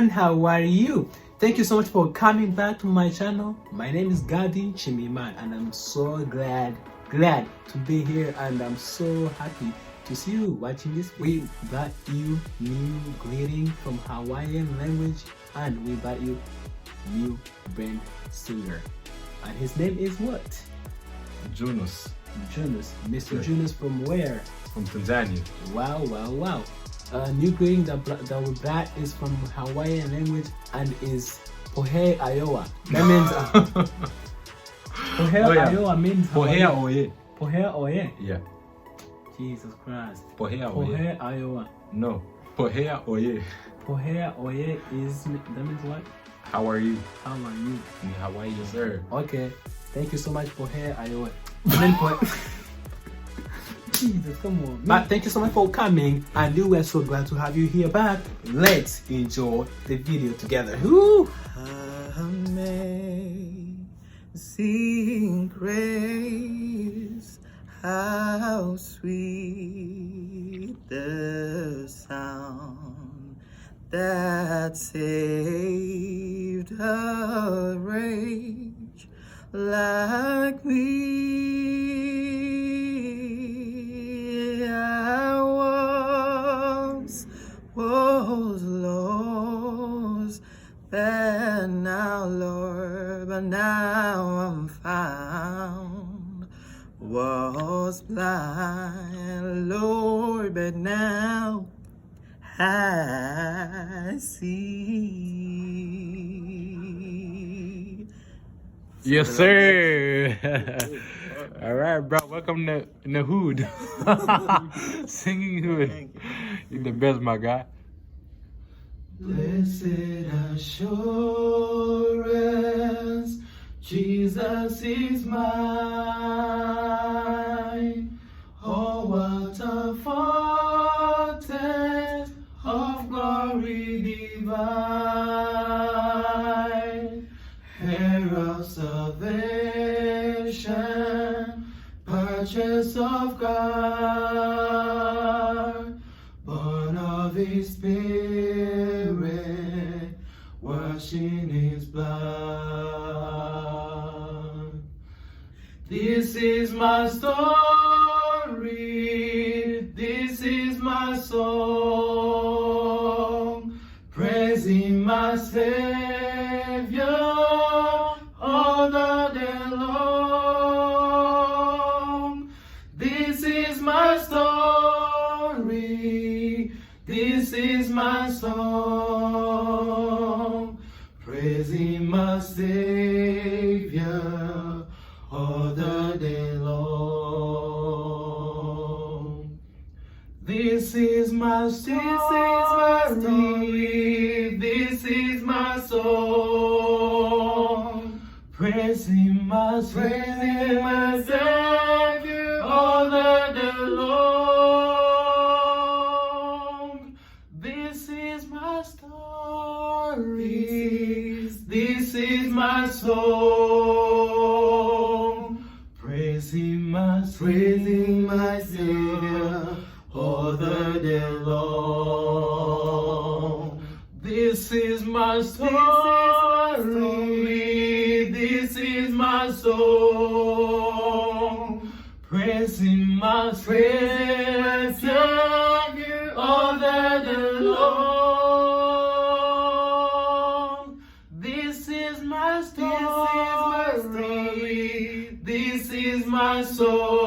everyone, how are you? Thank you so much for coming back to my channel. My name is Gadi Chimiman and I'm so glad to be here, and I'm so happy to see you watching this. We got you new greeting from Hawaiian language, and we got you new brand singer, and his name is what? Jonas. Mr. Yeah. Jonas from where? From Tanzania. Wow. New greeting that we got is from Hawaiian language and is Pohe Iowa. That means Pohe Iowa means Pohe Oye. Pohe Oye? Yeah. Jesus Christ. Pohe Oye. Pohe Iowa. No. Pohe Oye. Pohe Oye is, that means what? How are you? How are you? In Hawaii, sir. Okay. Thank you so much, Pohe Iowa. And then Jesus, come on. But thank you so much for coming, and we are so glad to have you here back. Let's enjoy the video together. Woo! Amazing grace, how sweet the sound that saved a wretch like me. I was lost, but now, Lord, but now I'm found. Was blind, Lord, but now I see. Yes, sir. All right, bro. Welcome to the hood. Singing hood. You're the best, my guy. Blessed assurance, Jesus is mine. Oh, what a foretaste of glory divine, heir of salvation, purchase of God, born of His Spirit, washed in His blood. This is my story, this is my song, praising my Savior all the day long. This is my story, this is my song, praising my Savior all the day long. This is my story, this is my song, praising my Savior all the day long. This is my story, this is my song, praising my Savior all the day long. This is my story, this is my song, praising my Savior all the day long. This is my story, this is my song,